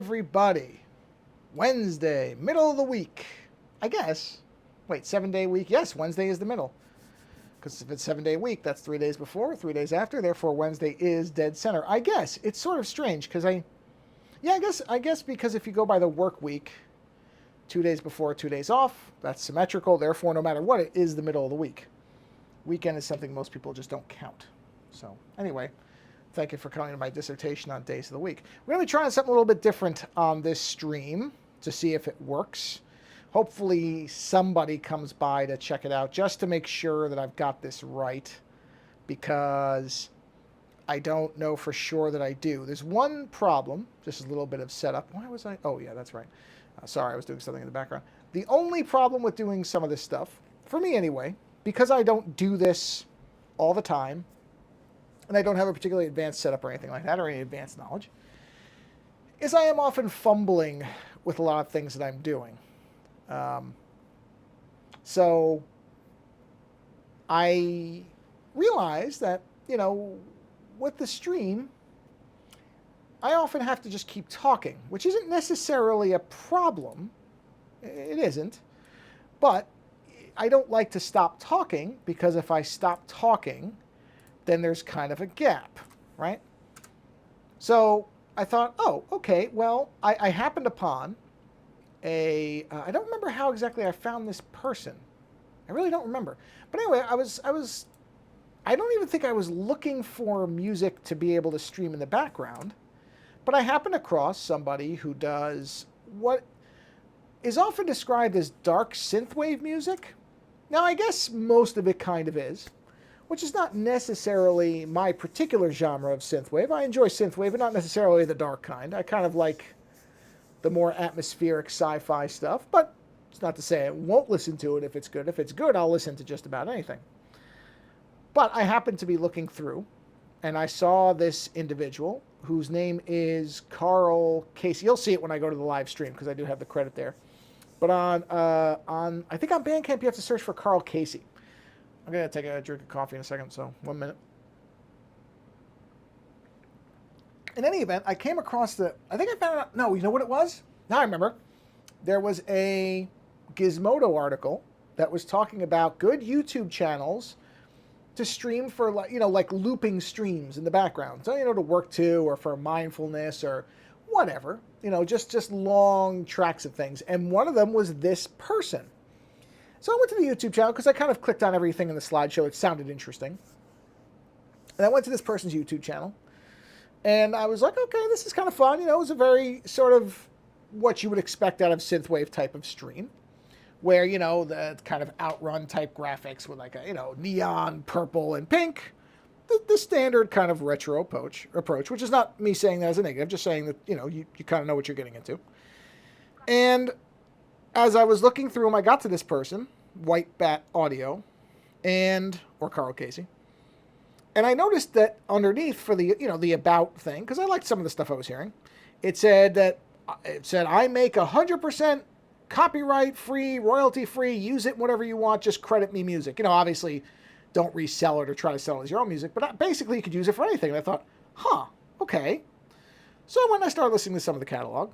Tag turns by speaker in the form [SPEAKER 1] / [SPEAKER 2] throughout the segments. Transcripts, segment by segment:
[SPEAKER 1] Everybody. Wednesday, middle of the week. I guess. Wait, 7 day week? Yes, Wednesday is the middle. Because if it's 7 day week, that's 3 days before, 3 days after. Therefore, Wednesday is dead center. I guess it's sort of strange because yeah, I guess because if you go by the work week, 2 days before, 2 days off, that's symmetrical. Therefore, no matter what, it is the middle of the week. Weekend is something most people just don't count. So anyway, thank you for coming to my dissertation on days of the week. We're going to be trying something a little bit different on this stream to see if it works. Hopefully somebody comes by to check it out just to make sure that I've got this right, because I don't know for sure that I do. There's one problem, just a little bit of setup. Why was I? Oh, yeah, that's right. Sorry, I was doing something in the background. The only problem with doing some of this stuff, for me anyway, because I don't do this all the time, and I don't have a particularly advanced setup or anything like that, or any advanced knowledge, is I am often fumbling with a lot of things that I'm doing. Um, so I realize that, with the stream, I often have to just keep talking, which isn't necessarily a problem. It isn't. But I don't like to stop talking, because if I stop talking, then there's kind of a gap, right? So I thought, oh, okay, well, I happened upon I don't remember how exactly I found this person. I really don't remember. But anyway, I don't even think I was looking for music to be able to stream in the background, but I happened across somebody who does what is often described as dark synthwave music. Now, I guess most of it kind of is, which is not necessarily my particular genre of synthwave. I enjoy synthwave, but not necessarily the dark kind. I kind of like the more atmospheric sci-fi stuff, but it's not to say I won't listen to it if it's good. If it's good, I'll listen to just about anything. But I happened to be looking through, and I saw this individual whose name is Carl Casey. You'll see it when I go to the live stream, because I do have the credit there. But on I think on Bandcamp you have to search for Carl Casey. I'm gonna take a drink of coffee in a second, so 1 minute. In any event, I came across I think I found out, no, you know what it was? Now I remember. There was a Gizmodo article that was talking about good YouTube channels to stream for, like looping streams in the background. So, to work to, or for mindfulness, or whatever. Just long tracks of things. And one of them was this person. So I went to the YouTube channel because I kind of clicked on everything in the slideshow. It sounded interesting. And I went to this person's YouTube channel. And I was like, okay, this is kind of fun. It was a very sort of what you would expect out of synthwave type of stream, where, the kind of outrun type graphics with like a, neon purple and pink, the standard kind of retro approach, which is not me saying that as a negative, just saying that, you kind of know what you're getting into. And as I was looking through them, I got to this person, White Bat Audio, or Carl Casey. And I noticed that underneath for the about thing, because I liked some of the stuff I was hearing, it said I make 100% copyright free, royalty free, use it whatever you want, just credit me music. Obviously don't resell it or try to sell it as your own music, but basically you could use it for anything. And I thought, okay. So when I started listening to some of the catalog,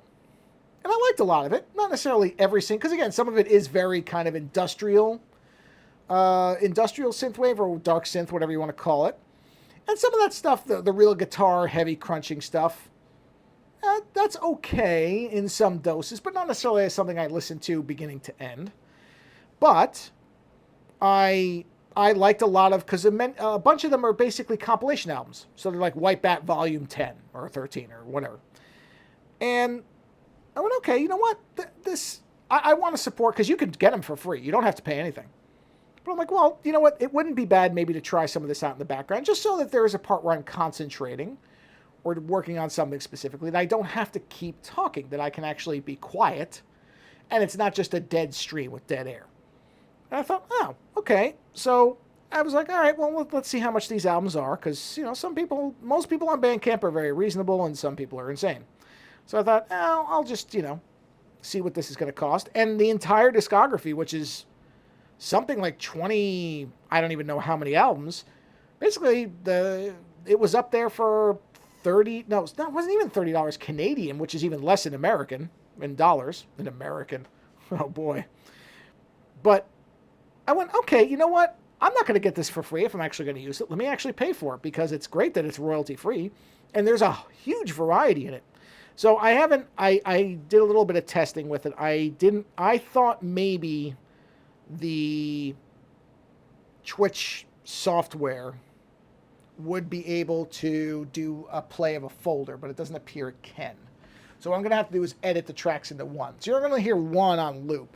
[SPEAKER 1] and I liked a lot of it, not necessarily every single, because again, some of it is very kind of industrial synthwave, or dark synth, whatever you want to call it. And some of that stuff, the real guitar, heavy crunching stuff, that's okay in some doses, but not necessarily as something I listen to beginning to end. But I liked a lot of, because a bunch of them are basically compilation albums. So they're like White Bat Volume 10 or 13 or whatever. And I went, okay, you know what? I want to support, because you can get them for free. You don't have to pay anything. But I'm like, well, you know what? It wouldn't be bad maybe to try some of this out in the background, just so that there is a part where I'm concentrating or working on something specifically, that I don't have to keep talking, that I can actually be quiet, and it's not just a dead stream with dead air. And I thought, oh, okay. So I was like, all right, well, let's see how much these albums are, because, most people on Bandcamp are very reasonable, and some people are insane. So I thought, oh, I'll just, see what this is going to cost. And the entire discography, which is something like 20, I don't even know how many albums, basically it was up there for 30, no, it wasn't even $30 Canadian, which is even less in American, in dollars, in American. Oh boy. But I went, okay, you know what? I'm not going to get this for free if I'm actually going to use it. Let me actually pay for it because it's great that it's royalty free and there's a huge variety in it. So I did a little bit of testing with it. I thought maybe the Twitch software would be able to do a play of a folder, but it doesn't appear it can. So what I'm going to have to do is edit the tracks into one. So you're going to hear one on loop.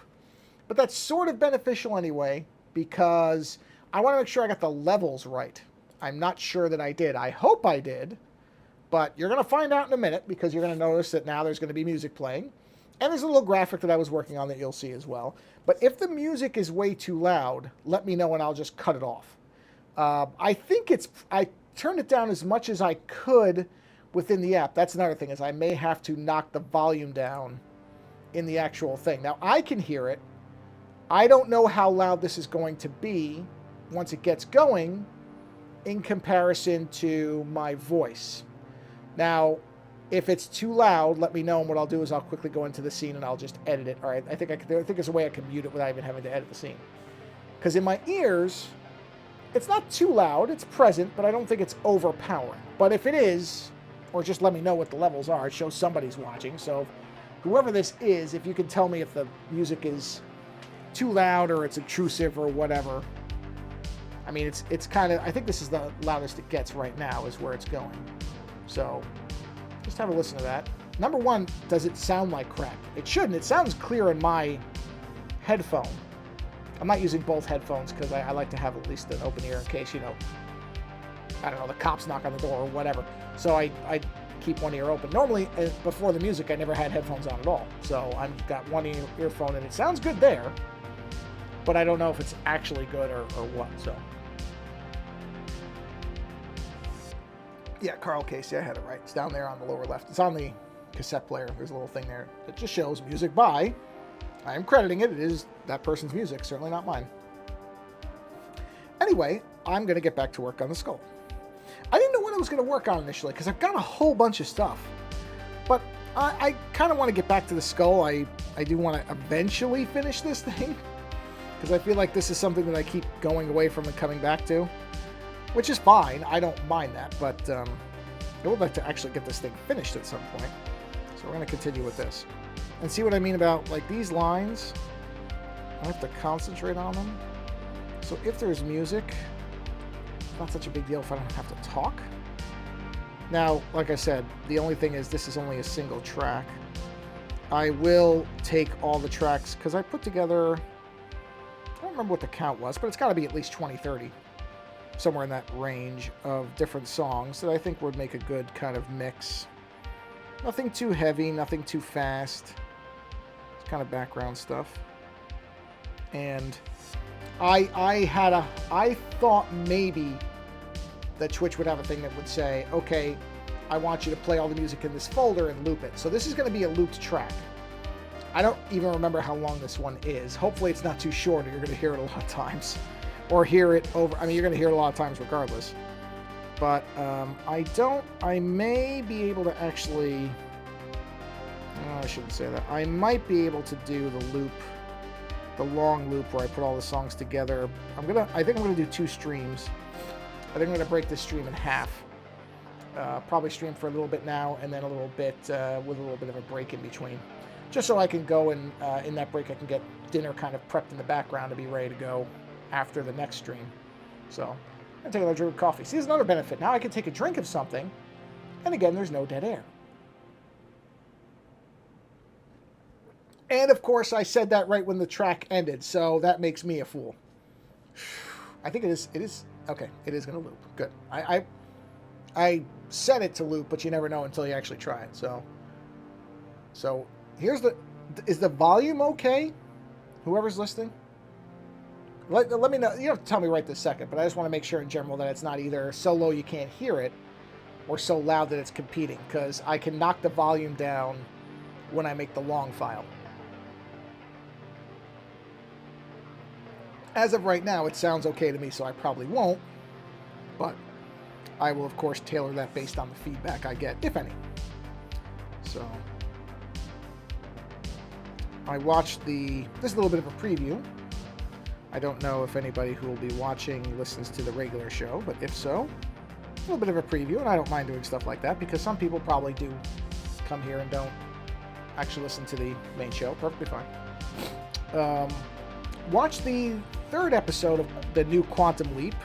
[SPEAKER 1] But that's sort of beneficial anyway, because I want to make sure I got the levels right. I'm not sure that I did. I hope I did, but you're going to find out in a minute because you're going to notice that now there's going to be music playing. And there's a little graphic that I was working on that you'll see as well. But if the music is way too loud, let me know and I'll just cut it off. I turned it down as much as I could within the app. That's another thing, is I may have to knock the volume down in the actual thing. Now, I can hear it. I don't know how loud this is going to be once it gets going in comparison to my voice. Now, if it's too loud, let me know, and what I'll do is I'll quickly go into the scene and I'll just edit it. All right, I think there's a way I can mute it without even having to edit the scene. Because in my ears, it's not too loud, it's present, but I don't think it's overpowering. But if it is, or just let me know what the levels are, it shows somebody's watching. So whoever this is, if you can tell me if the music is too loud or it's intrusive or whatever. I mean, it's kind of, I think this is the loudest it gets right now is where it's going. So just have a listen to that. Number one, does it sound like crap? It shouldn't. It sounds clear in my headphone. I'm not using both headphones because I like to have at least an open ear in case, you know, I don't know, the cops knock on the door or whatever. So I keep one ear open. Normally, before the music, I never had headphones on at all. So I've got one earphone and it sounds good there. But I don't know if it's actually good or what, so. Yeah, Carl Casey, I had it right. It's down there on the lower left. It's on the cassette player. There's a little thing there that just shows music by. I am crediting it. It is that person's music, certainly not mine. Anyway, I'm going to get back to work on the skull. I didn't know what I was going to work on initially because I've got a whole bunch of stuff. But I kind of want to get back to the skull. I do want to eventually finish this thing, because I feel like this is something that I keep going away from and coming back to, which is fine. I don't mind that, but I would like to actually get this thing finished at some point. So we're going to continue with this. And see what I mean about, like, these lines? I have to concentrate on them. So if there's music, it's not such a big deal if I don't have to talk. Now, like I said, the only thing is this is only a single track. I will take all the tracks, because I put together, I don't remember what the count was, but it's got to be at least 20, 30, somewhere in that range of different songs that I think would make a good kind of mix. Nothing too heavy, nothing too fast. It's kind of background stuff. And I thought maybe that Twitch would have a thing that would say, okay, I want you to play all the music in this folder and loop it. So this is going to be a looped track. I don't even remember how long this one is. Hopefully it's not too short, or you're going to hear it a lot of times. Or hear it over, I mean, you're going to hear it a lot of times regardless. But I may be able to actually, I shouldn't say that. I might be able to do the loop, the long loop where I put all the songs together. I think I'm going to do 2 streams. I think I'm going to break this stream in half. Probably stream for a little bit now, and then a little bit with a little bit of a break in between. Just so I can go and in that break I can get dinner kind of prepped in the background to be ready to go after the next stream. So I'm going to take another drink of coffee. See, there's another benefit. Now I can take a drink of something, and again, there's no dead air. And of course, I said that right when the track ended, so that makes me a fool. I think it is, okay, it is going to loop. Good. I set it to loop, but you never know until you actually try it, So here's is the volume okay? Whoever's listening? Let me know. You don't have to tell me right this second, but I just want to make sure in general that it's not either so low you can't hear it or so loud that it's competing, because I can knock the volume down when I make the long file. As of right now, it sounds okay to me, so I probably won't, but I will, of course, tailor that based on the feedback I get, if any. So, I watched this is a little bit of a preview. I don't know if anybody who will be watching listens to the regular show, but if so, a little bit of a preview, and I don't mind doing stuff like that because some people probably do come here and don't actually listen to the main show. Perfectly fine. Watched the third episode of the new Quantum Leap,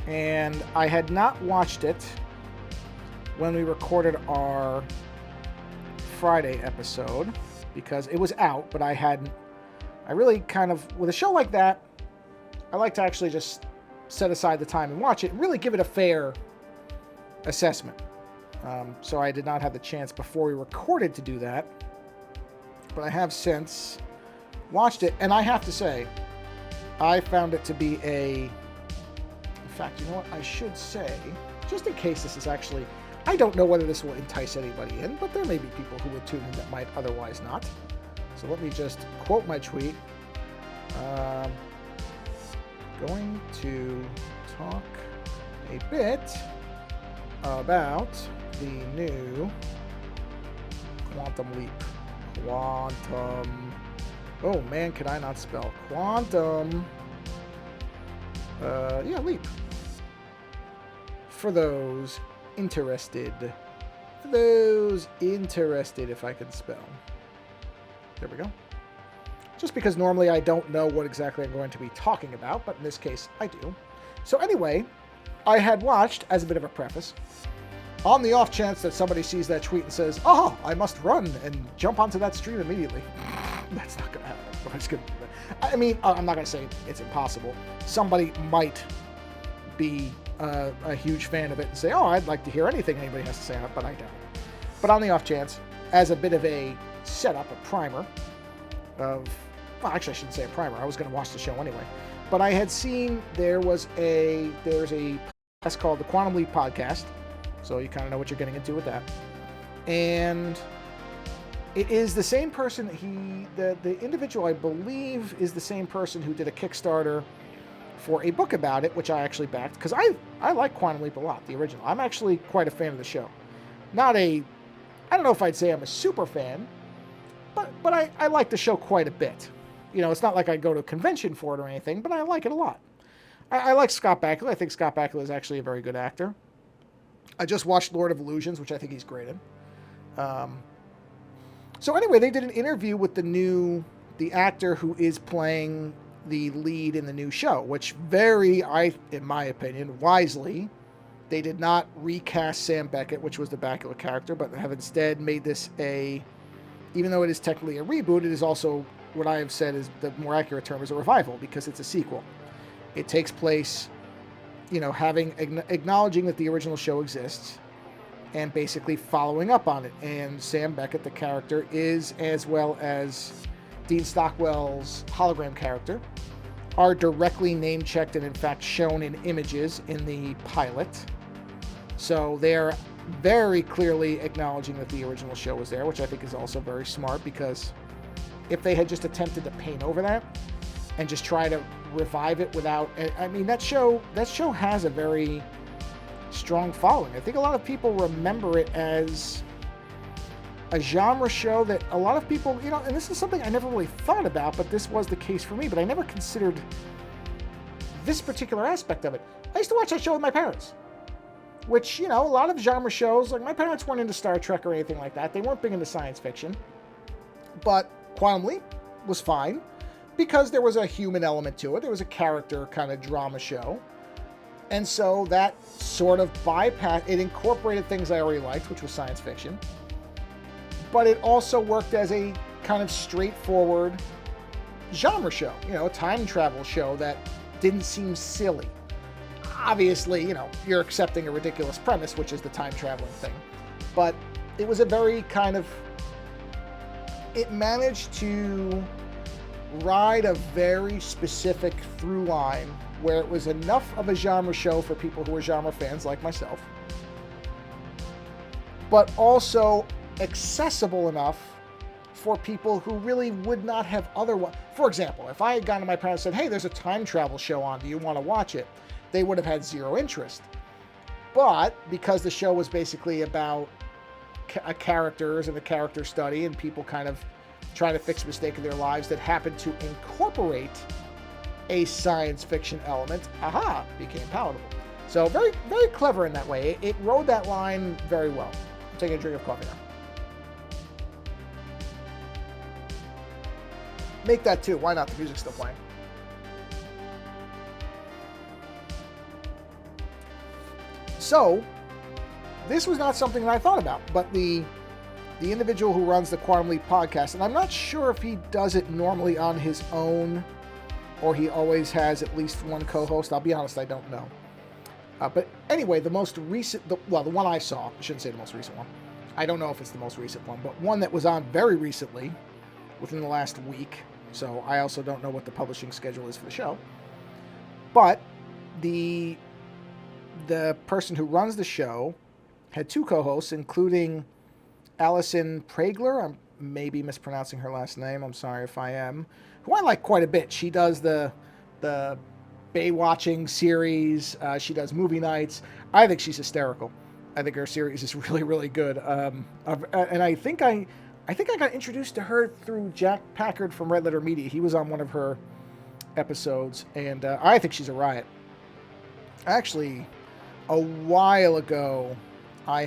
[SPEAKER 1] and I had not watched it when we recorded our Friday episode because it was out, but I really kind of, with a show like that, I like to actually just set aside the time and watch it and really give it a fair assessment. So I did not have the chance before we recorded to do that, but I have since watched it, and I have to say, I found it to be in fact, you know what, I should say, just in case this is actually, I don't know whether this will entice anybody in, but there may be people who would tune in that might otherwise not. So let me just quote my tweet. Going to talk a bit about the new Quantum Leap. Oh man, can I not spell quantum? Leap. For those interested, if I can spell. There we go. Just because normally I don't know what exactly I'm going to be talking about, but in this case I do. So anyway, I had watched, as a bit of a preface, on the off chance that somebody sees that tweet and says, "Oh, I must run and jump onto that stream immediately." That's not going to happen. I'm just going to do that. I mean, I'm not going to say it's impossible. Somebody might be a huge fan of it and say, "Oh, I'd like to hear anything anybody has to say on it," but I don't. But on the off chance, as a bit of a setup, a primer of, well, actually I shouldn't say a primer. I was going to watch the show anyway. But I had seen there's a podcast called the Quantum Leap Podcast. So you kind of know what you're getting into with that. And it is the same person, the individual, I believe, is the same person who did a Kickstarter for a book about it, which I actually backed, because I like Quantum Leap a lot, the original. I'm actually quite a fan of the show. I don't know if I'd say I'm a super fan, but I like the show quite a bit. You know, it's not like I go to a convention for it or anything, but I like it a lot. I like Scott Bakula. I think Scott Bakula is actually a very good actor. I just watched Lord of Illusions, which I think he's great in. So anyway, they did an interview with the actor who is playing the lead in the new show, which in my opinion, wisely, they did not recast Sam Beckett, which was the Bakula character, but have instead made this even though it is technically a reboot, it is also, what I have said is the more accurate term is a revival, because it's a sequel. It takes place, you know, acknowledging that the original show exists and basically following up on it. And Sam Beckett, the character, is, as well as Dean Stockwell's hologram character, are directly name-checked and in fact shown in images in the pilot. So they're very clearly acknowledging that the original show was there, which I think is also very smart, because if they had just attempted to paint over that and just try to revive it without, I mean, that show has a very strong following. I think a lot of people remember it as a genre show that a lot of people, you know, and this is something I never really thought about, but this was the case for me, but I never considered this particular aspect of it. I used to watch that show with my parents, which, you know, a lot of genre shows, like my parents weren't into Star Trek or anything like that. They weren't big into science fiction, but Quantum Leap was fine because there was a human element to it. There was a character kind of drama show. And so that sort of it incorporated things I already liked, which was science fiction. But it also worked as a kind of straightforward genre show, you know, a time travel show that didn't seem silly. Obviously, you know, you're accepting a ridiculous premise, which is the time traveling thing. But it was a very kind of, it managed to ride a very specific through line where it was enough of a genre show for people who are genre fans like myself, but also accessible enough for people who really would not have otherwise. For example, if I had gone to my parents and said, "Hey, there's a time travel show on, do you want to watch it?" They would have had zero interest. But because the show was basically about characters and the character study and people kind of trying to fix a mistake in their lives that happened to incorporate a science fiction element, became palatable. So very, very clever in that way. It rode that line very well. I'm taking a drink of coffee now. Make that too. Why not? The music's still playing. So, this was not something that I thought about, but the individual who runs the Quantum Leap podcast, and I'm not sure if he does it normally on his own or he always has at least one co-host. I'll be honest, I don't know. But anyway, the most recent, the one I saw, I shouldn't say the most recent one. I don't know if it's the most recent one, but one that was on very recently, within the last week. So I also don't know what the publishing schedule is for the show. But the person who runs the show had two co-hosts, including Allison Praegler. I'm maybe mispronouncing her last name. I'm sorry if I am. Who I like quite a bit. She does the Baywatching series. She does movie nights. I think she's hysterical. I think her series is really, really good. And I think I got introduced to her through Jack Packard from Red Letter Media. He was on one of her episodes, and I think she's a riot. Actually, a while ago, I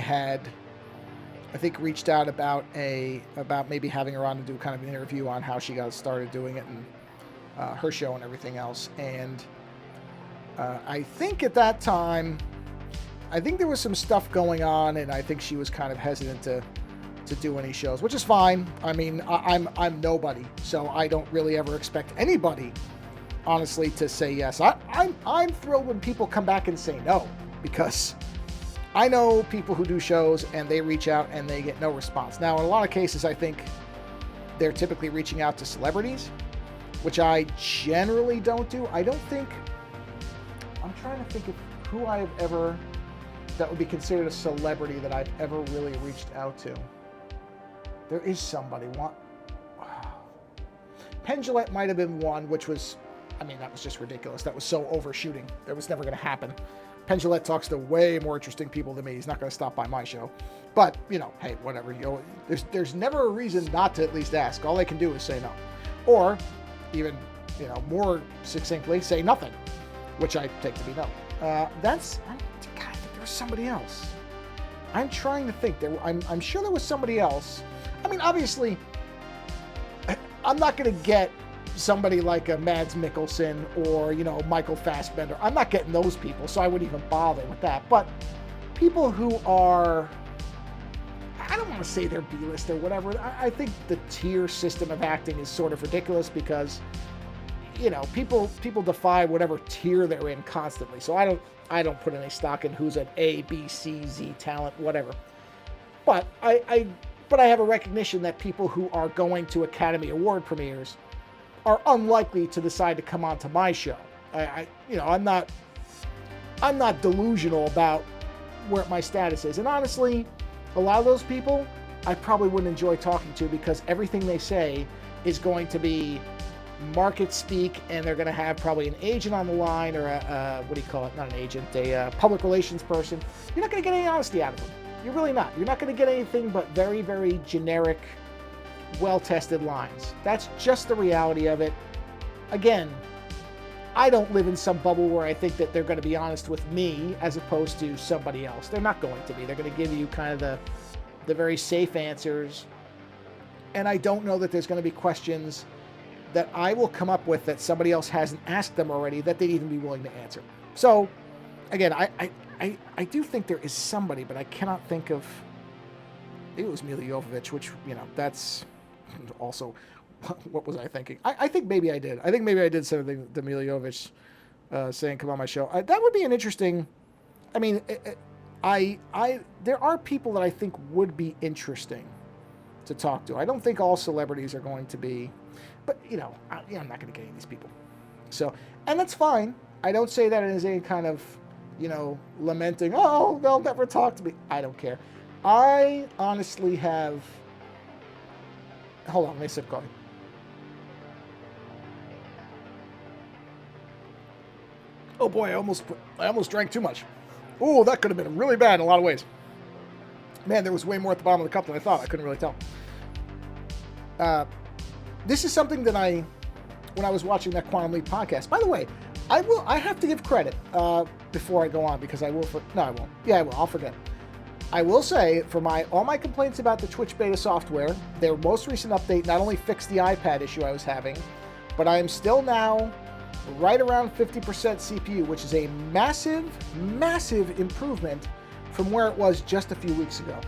[SPEAKER 1] think reached out about maybe having her on to do kind of an interview on how she got started doing it and her show and everything else. And I think at that time, I think there was some stuff going on, and I think she was kind of hesitant to do any shows, which is fine. I mean, I'm nobody, so I don't really ever expect anybody, honestly, to say yes. I'm thrilled when people come back and say no, because I know people who do shows and they reach out and they get no response. Now, in a lot of cases, I think they're typically reaching out to celebrities, which I generally don't do. I'm trying to think of who I have ever, that would be considered a celebrity that I've ever really reached out to. There is somebody. Penn Jillette might have been one, which was, I mean, that was just ridiculous. That was so overshooting. That was never going to happen. Penn Jillette talks to way more interesting people than me. He's not going to stop by my show. But, hey, whatever. There's never a reason not to at least ask. All they can do is say no. Or even, more succinctly, say nothing, which I take to be no. God, I think there was somebody else. I'm trying to think. I'm sure there was somebody else. I mean, obviously, I'm not going to get somebody like a Mads Mikkelsen or, Michael Fassbender. I'm not getting those people, so I wouldn't even bother with that. But people who are, I don't want to say they're B-list or whatever. I think the tier system of acting is sort of ridiculous because, people defy whatever tier they're in constantly. So I don't put any stock in who's an A, B, C, Z talent, whatever. But I have a recognition that people who are going to Academy Award premieres are unlikely to decide to come onto my show. I'm not delusional about where my status is. And honestly, a lot of those people I probably wouldn't enjoy talking to because everything they say is going to be market speak, and they're going to have probably an agent on the line or a what do you call it? Not an agent, a public relations person. You're not going to get any honesty out of them. You're really not. You're not going to get anything but very, very generic, well-tested lines. That's just the reality of it. Again, I don't live in some bubble where I think that they're going to be honest with me as opposed to somebody else. They're not going to be. They're going to give you kind of the very safe answers. And I don't know that there's going to be questions that I will come up with that somebody else hasn't asked them already that they'd even be willing to answer. So, again, I do think there is somebody, but I cannot think of. Maybe it was Mila Jovovich, which, that's also, what was I thinking? I think maybe I did. I think maybe I did something to Mila Jovovich saying, come on my show. That would be an interesting, I mean, there are people that I think would be interesting to talk to. I don't think all celebrities are going to be, but, I'm not going to get any of these people. So, and that's fine. I don't say that as any kind of, lamenting, oh, they'll never talk to me. I don't care. I honestly have, hold on, let me sip coffee. Oh boy, I almost drank too much. Oh, that could have been really bad in a lot of ways. Man, there was way more at the bottom of the cup than I thought. I couldn't really tell. This is something that when I was watching that Quantum Leap podcast. By the way, I have to give credit before I go on, because I will. No, I won't. Yeah, I will. I'll forget. I will say, for all my complaints about the Twitch beta software, their most recent update not only fixed the iPad issue I was having, but I am still now right around 50% CPU, which is a massive, massive improvement from where it was just a few weeks ago.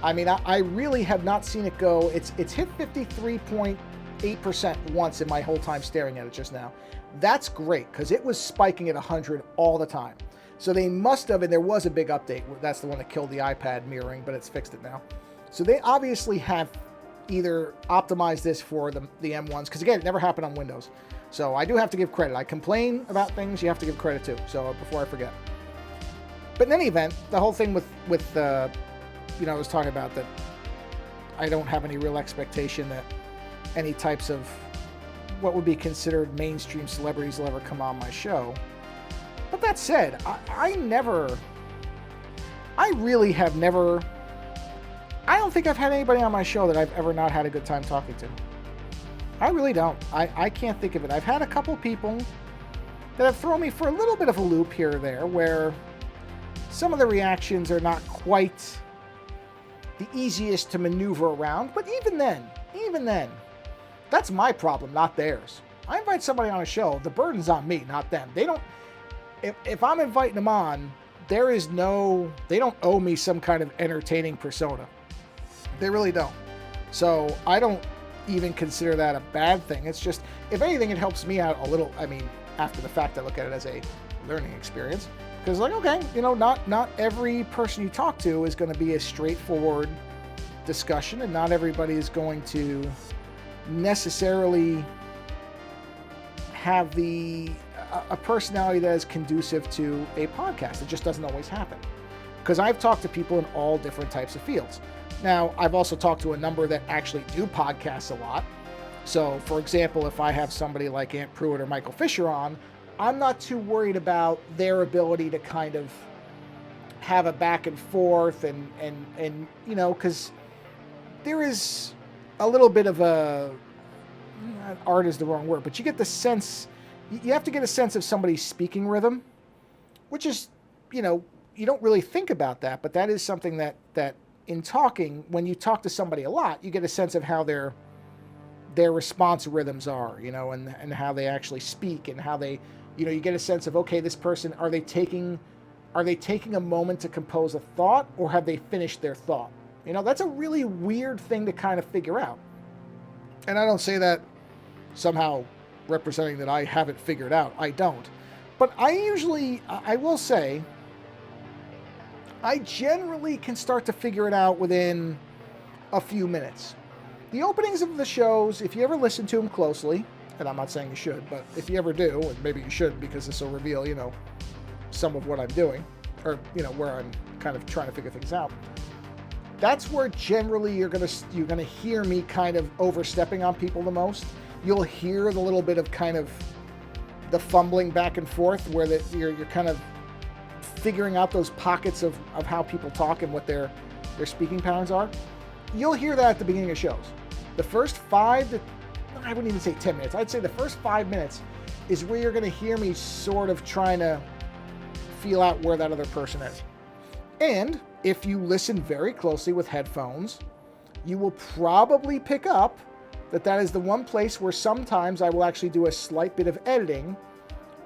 [SPEAKER 1] I mean, I really have not seen it go. It's hit 53.8% once in my whole time staring at it just now. That's great, because it was spiking at 100 all the time. So they must have, and there was a big update. That's the one that killed the iPad mirroring, but it's fixed it now. So they obviously have either optimized this for the M1s, because again, it never happened on Windows. So I do have to give credit. I complain about things, you have to give credit too. So before I forget. But in any event, the whole thing with I was talking about that I don't have any real expectation that any types of what would be considered mainstream celebrities will ever come on my show. But that said, I really have never, I don't think I've had anybody on my show that I've ever not had a good time talking to. I really don't. I can't think of it. I've had a couple people that have thrown me for a little bit of a loop here or there, where some of the reactions are not quite the easiest to maneuver around. But even then, that's my problem, not theirs. I invite somebody on a show, the burden's on me, not them. They don't, if I'm inviting them on, they don't owe me some kind of entertaining persona. They really don't. So I don't even consider that a bad thing. It's just, if anything, it helps me out a little. I mean, after the fact, I look at it as a learning experience. Because like, okay, not every person you talk to is going to be a straightforward discussion, and not everybody is going to necessarily have a personality that is conducive to a podcast. It just doesn't always happen. Because I've talked to people in all different types of fields. Now, I've also talked to a number that actually do podcasts a lot. So, for example, if I have somebody like Ant Pruitt or Michael Fisher on, I'm not too worried about their ability to kind of have a back and forth and because there is a little bit of art is the wrong word, but you get the sense, you have to get a sense of somebody's speaking rhythm, which is, you don't really think about that, but that is something that in talking, when you talk to somebody a lot, you get a sense of how their response rhythms are, and how they actually speak, and how they, you get a sense of, okay, this person, are they taking a moment to compose a thought, or have they finished their thought? That's a really weird thing to kind of figure out. And I don't say that somehow representing that I haven't figured out. I don't. But I will say, I generally can start to figure it out within a few minutes. The openings of the shows, if you ever listen to them closely, and I'm not saying you should, but if you ever do, and maybe you should, because this will reveal, some of what I'm doing, or, where I'm kind of trying to figure things out. That's where generally you're gonna hear me kind of overstepping on people the most. You'll hear the little bit of kind of the fumbling back and forth, where you're kind of figuring out those pockets of how people talk and what their speaking patterns are. You'll hear that at the beginning of shows. The first I wouldn't even say 10 minutes. I'd say the first 5 minutes is where you're going to hear me sort of trying to feel out where that other person is. And if you listen very closely with headphones, you will probably pick up that is the one place where sometimes I will actually do a slight bit of editing,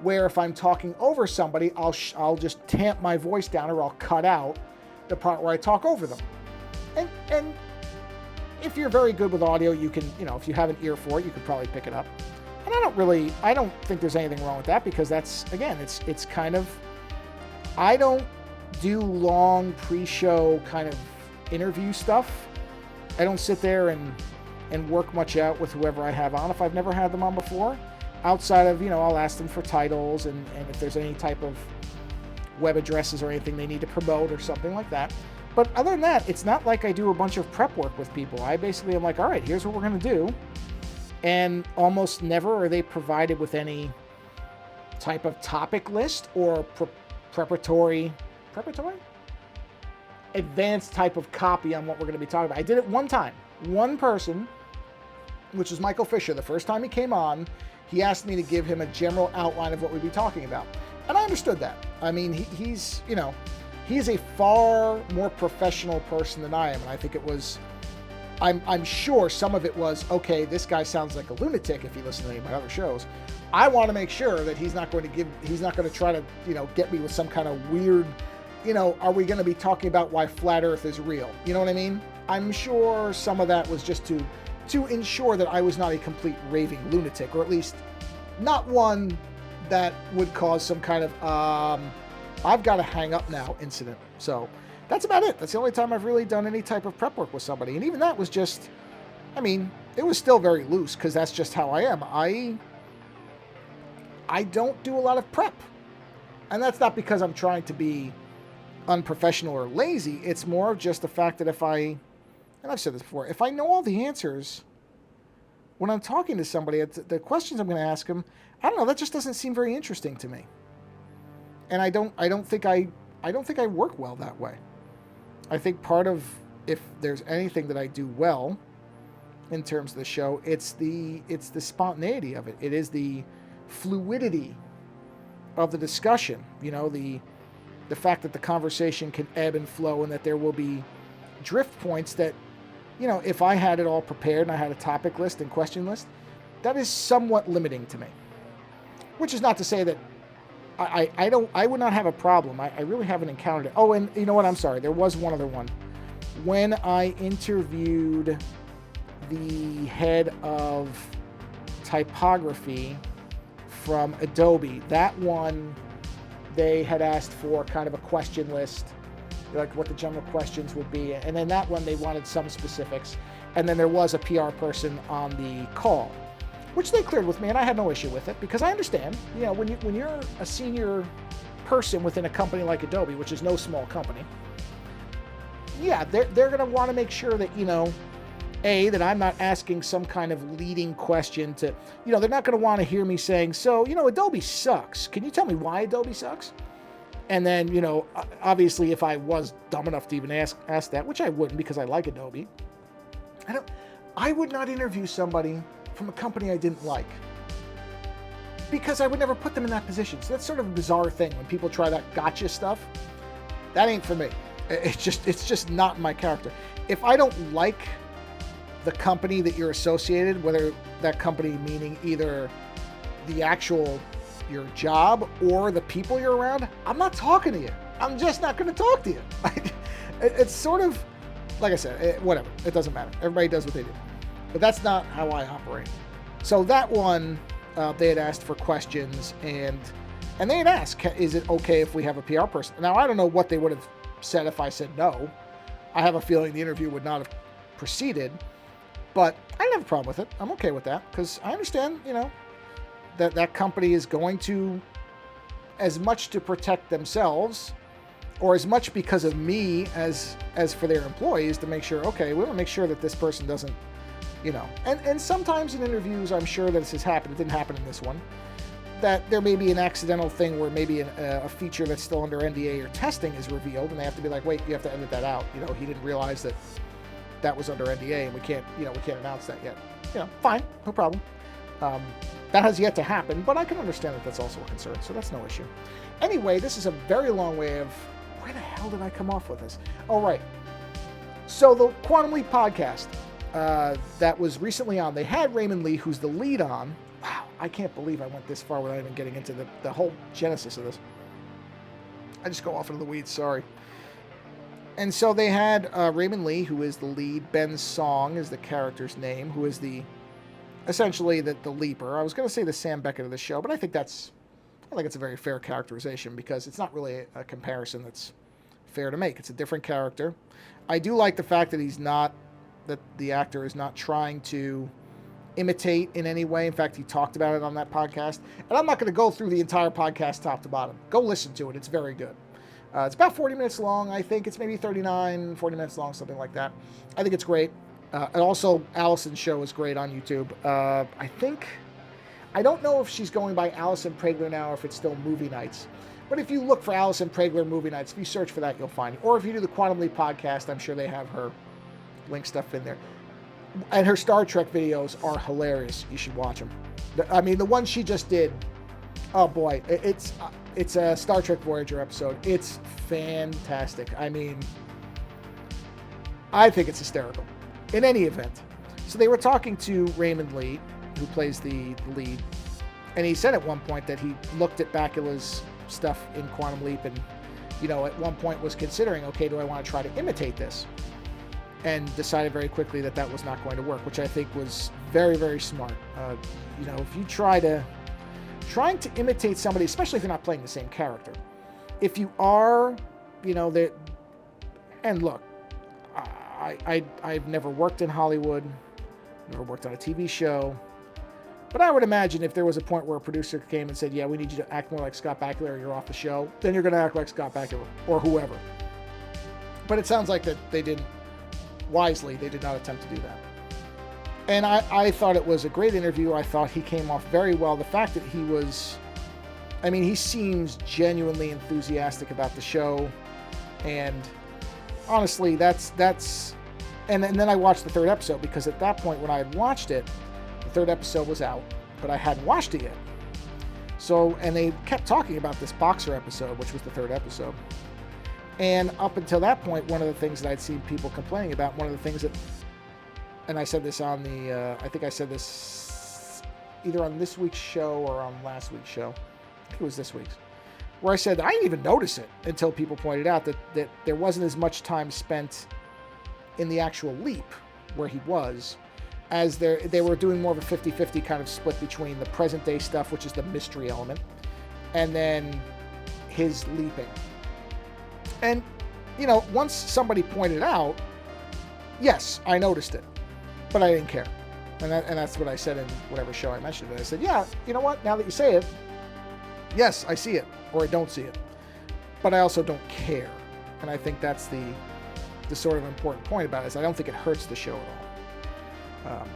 [SPEAKER 1] where if I'm talking over somebody, I'll just tamp my voice down, or I'll cut out the part where I talk over them. And if you're very good with audio, you can, if you have an ear for it, you could probably pick it up. And I don't think there's anything wrong with that, because that's, again, it's kind of, I don't do long pre-show kind of interview stuff. I don't sit there and work much out with whoever I have on if I've never had them on before. Outside of, I'll ask them for titles and if there's any type of web addresses or anything they need to promote or something like that. But other than that, it's not like I do a bunch of prep work with people. I basically am like, all right, here's what we're going to do. And almost never are they provided with any type of topic list or preparatory preparatory? Advanced type of copy on what we're going to be talking about. I did it one time. One person, which was Michael Fisher, the first time he came on, he asked me to give him a general outline of what we'd be talking about. And I understood that. I mean, he's, you know, he's a far more professional person than I am. And I think it was, I'm sure some of it was, okay, this guy sounds like a lunatic if you listen to any of my other shows. I want to make sure that he's not going to try to, you know, get me with some kind of weird, you know, are we going to be talking about why flat Earth is real? You know what I mean? I'm sure some of that was just to ensure that I was not a complete raving lunatic, or at least not one that would cause some kind of, I've got to hang up now incident. So that's about it. That's the only time I've really done any type of prep work with somebody. And even that was just, I mean, it was still very loose because that's just how I am. I don't do a lot of prep. And that's not because I'm trying to be unprofessional or lazy. It's more of just the fact that and I've said this before, if I know all the answers, when I'm talking to somebody, the questions I'm going to ask them, I don't know, that just doesn't seem very interesting to me. And I don't think I work well that way. I think part of, if there's anything that I do well in terms of the show, it's the spontaneity of it. It is the fluidity of the discussion. You know, the fact that the conversation can ebb and flow, and that there will be drift points that, you know, if I had it all prepared and I had a topic list and question list, that is somewhat limiting to me. Which is not to say that I would not have a problem. I really haven't encountered it. Oh, and you know what? I'm sorry. There was one other one. When I interviewed the head of typography from Adobe, that one, they had asked for kind of a question list, like what the general questions would be. And then that one, they wanted some specifics. And then there was a PR person on the call, which they cleared with me, and I had no issue with it because I understand, you know, when you're a senior person within a company like Adobe, which is no small company, yeah, they're going to want to make sure that, you know, that I'm not asking some kind of leading question to, you know, they're not going to want to hear me saying, so, you know, Adobe sucks. Can you tell me why Adobe sucks? And then, you know, obviously if I was dumb enough to even ask that, which I wouldn't because I like Adobe, I would not interview somebody from a company I didn't like, because I would never put them in that position. So that's sort of a bizarre thing when people try that gotcha stuff. That ain't for me. It's just not my character. If I don't like the company that you're associated, whether that company meaning either the actual your job or the people you're around, I'm not talking to you. I'm just not going to talk to you. It's sort of, like I said, whatever. It doesn't matter. Everybody does what they do. But that's not how I operate. So that one, they had asked for questions, and they had asked, is it okay if we have a PR person? Now, I don't know what they would have said if I said no. I have a feeling the interview would not have proceeded, but I didn't have a problem with it. I'm okay with that, because I understand, you know, that company is going to, as much to protect themselves, or as much because of me as for their employees, to make sure, okay, we want to make sure that this person doesn't, you know, and sometimes in interviews, I'm sure that this has happened. It didn't happen in this one, that there may be an accidental thing where maybe a feature that's still under NDA or testing is revealed, and they have to be like, wait, you have to edit that out. You know, he didn't realize that was under NDA, and we can't announce that yet. You know, fine, no problem. That has yet to happen, but I can understand that that's also a concern, so that's no issue. Anyway, this is a very long way of, where the hell did I come off with this? Oh, right. So the Quantum Leap podcast that was recently on, they had Raymond Lee, who's the lead on. Wow, I can't believe I went this far without even getting into the whole genesis of this. I just go off into the weeds, sorry. And so they had Raymond Lee, who is the lead. Ben Song is the character's name, who is essentially the leaper. I was going to say the Sam Beckett of the show, but I think it's a very fair characterization, because it's not really a comparison that's fair to make. It's a different character. I do like the fact that the actor is not trying to imitate in any way. In fact, he talked about it on that podcast. And I'm not going to go through the entire podcast top to bottom. Go listen to it. It's very good. It's about 40 minutes long. I think it's maybe 39, 40 minutes long, something like that. I think it's great. And also, Allison's show is great on YouTube. I don't know if she's going by Allison Pregler now or if it's still Movie Nights. But if you look for Alison Pregler Movie Nights, if you search for that, you'll find it. Or if you do the Quantum Leap podcast, I'm sure they have her link stuff in there. And her Star Trek videos are hilarious. You should watch them. I mean, the one she just did, oh boy, it's a Star Trek Voyager episode. It's fantastic. I mean, I think it's hysterical. In any event, so they were talking to Raymond Lee, who plays the lead, and he said at one point that he looked at Bakula's stuff in Quantum Leap and, you know, at one point was considering, okay, do I want to try to imitate this? And decided very quickly that that was not going to work, which I think was very, very smart. You know, if you trying to imitate somebody, especially if you're not playing the same character, if you are, you know, that, and look, I've never worked in Hollywood, never worked on a TV show, but I would imagine if there was a point where a producer came and said, yeah, we need you to act more like Scott Bakula or you're off the show, then you're going to act like Scott Bakula or whoever. But it sounds like that they did not attempt to do that. And I thought it was a great interview. I thought he came off very well. The fact that he was, I mean, he seems genuinely enthusiastic about the show. And honestly, that's, and then I watched the third episode because at that point when I had watched it, the third episode was out, but I hadn't watched it yet. So, and they kept talking about this boxer episode, which was the third episode. And up until that point, one of the things that I'd seen people complaining about, one of the things that, and I said this on the, I think I said this either on this week's show or on last week's show. I think it was this week's, where I said I didn't even notice it until people pointed out that there wasn't as much time spent in the actual leap where he was, as they were doing more of a 50-50 kind of split between the present day stuff, which is the mystery element, and then his leaping. And, you know, once somebody pointed out, yes, I noticed it, but I didn't care. And that's what I said in whatever show I mentioned it. I said, yeah, you know what? Now that you say it, yes, I see it, or I don't see it. But I also don't care. And I think that's the sort of important point about it, is I don't think it hurts the show at all.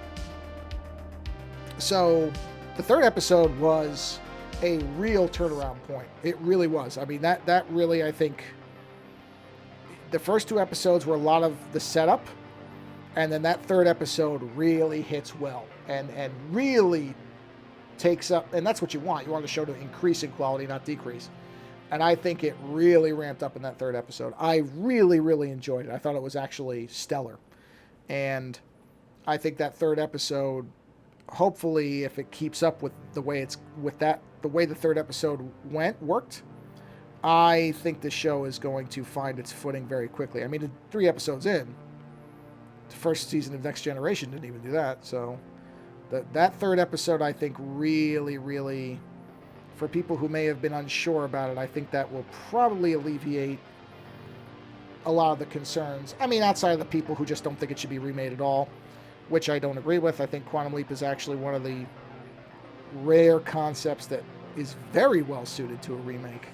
[SPEAKER 1] So the third episode was a real turnaround point. It really was. I mean, that really, I think, the first two episodes were a lot of the setup, and then that third episode really hits well and really takes up, and that's what you want. You want the show to increase in quality, not decrease. And I think it really ramped up in that third episode. I really, really enjoyed it. I thought it was actually stellar. And I think that third episode, hopefully, if it keeps up with the way the way the third episode worked, I think the show is going to find its footing very quickly. I mean, 3 episodes in, the first season of Next Generation didn't even do that. So that third episode, I think, really, really, for people who may have been unsure about it, I think that will probably alleviate a lot of the concerns. I mean, outside of the people who just don't think it should be remade at all, which I don't agree with. I think Quantum Leap is actually one of the rare concepts that is very well suited to a remake.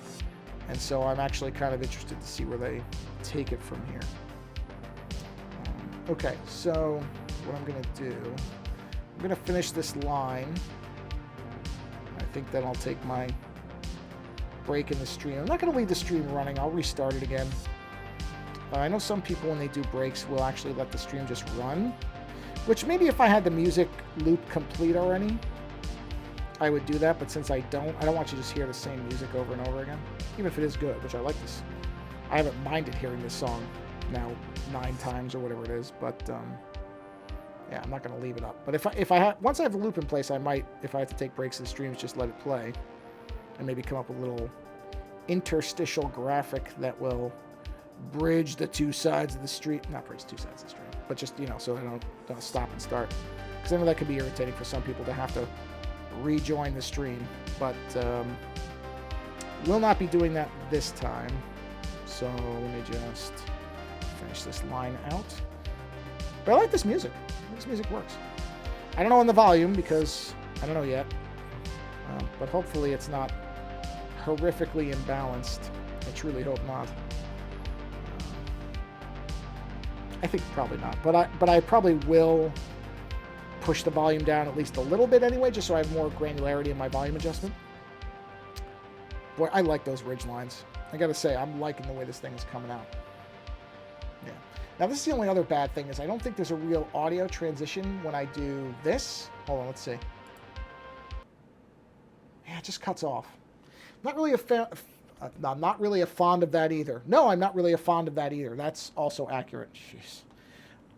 [SPEAKER 1] And so I'm actually kind of interested to see where they take it from here. Okay, so what I'm going to do, I'm going to finish this line. I think then I'll take my break in the stream. I'm not going to leave the stream running. I'll restart it again. I know some people, when they do breaks, will actually let the stream just run, which maybe if I had the music loop complete already, I would do that. But since I don't want you to just hear the same music over and over again, even if it is good, which I like this. I haven't minded hearing this song now 9 times or whatever it is, but yeah, I'm not going to leave it up. But once I have a loop in place, I might, if I have to take breaks in streams, just let it play and maybe come up with a little interstitial graphic that will bridge the 2 sides of the street. Not bridge 2 sides of the street, but just, you know, so I don't stop and start. Because I know that can be irritating for some people to have to rejoin the stream. But we'll not be doing that this time. So let me just finish this line out. But I like this music. This music works. I don't know on the volume because I don't know yet. But hopefully it's not horrifically imbalanced. I truly hope not. I think probably not. But I probably will push the volume down at least a little bit anyway, just so I have more granularity in my volume adjustment. Boy, I like those ridge lines. I gotta say, I'm liking the way this thing is coming out. Yeah. Now, this is the only other bad thing is I don't think there's a real audio transition when I do this. Hold on, let's see. Yeah, it just cuts off. Not really a fan. I'm not really a fond of that either. No, I'm not really a fond of that either. That's also accurate. Jeez.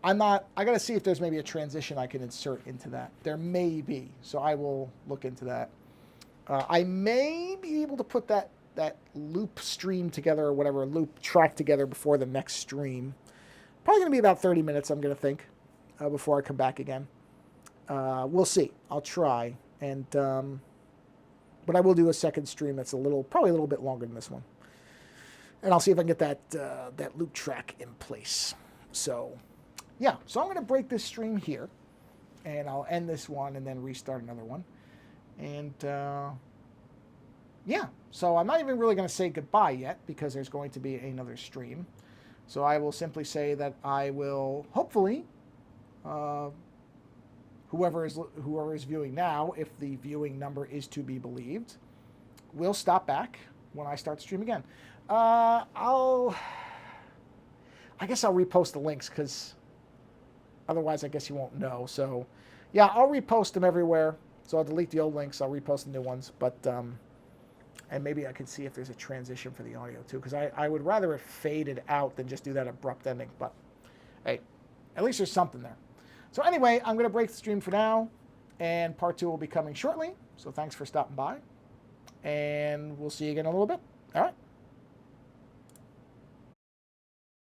[SPEAKER 1] I'm not. I gotta see if there's maybe a transition I can insert into that. There may be, so I will look into that. I may be able to put that loop stream together or whatever loop track together before the next stream. Probably gonna be about 30 minutes. I'm gonna think before I come back again. We'll see. I'll try, and but I will do a second stream that's probably a little bit longer than this one, and I'll see if I can get that loop track in place. So, yeah. So I'm gonna break this stream here, and I'll end this one and then restart another one. And yeah, so I'm not even really going to say goodbye yet because there's going to be another stream. So I will simply say that I will hopefully, whoever is viewing now, if the viewing number is to be believed, will stop back when I start the stream again. I guess I'll repost the links because otherwise I guess you won't know. So yeah, I'll repost them everywhere. So I'll delete the old links. I'll repost the new ones. But and maybe I can see if there's a transition for the audio too, because I would rather it faded out than just do that abrupt ending. But hey, at least there's something there. So anyway, I'm going to break the stream for now, and part 2 will be coming shortly. So thanks for stopping by, and we'll see you again in a little bit. All right.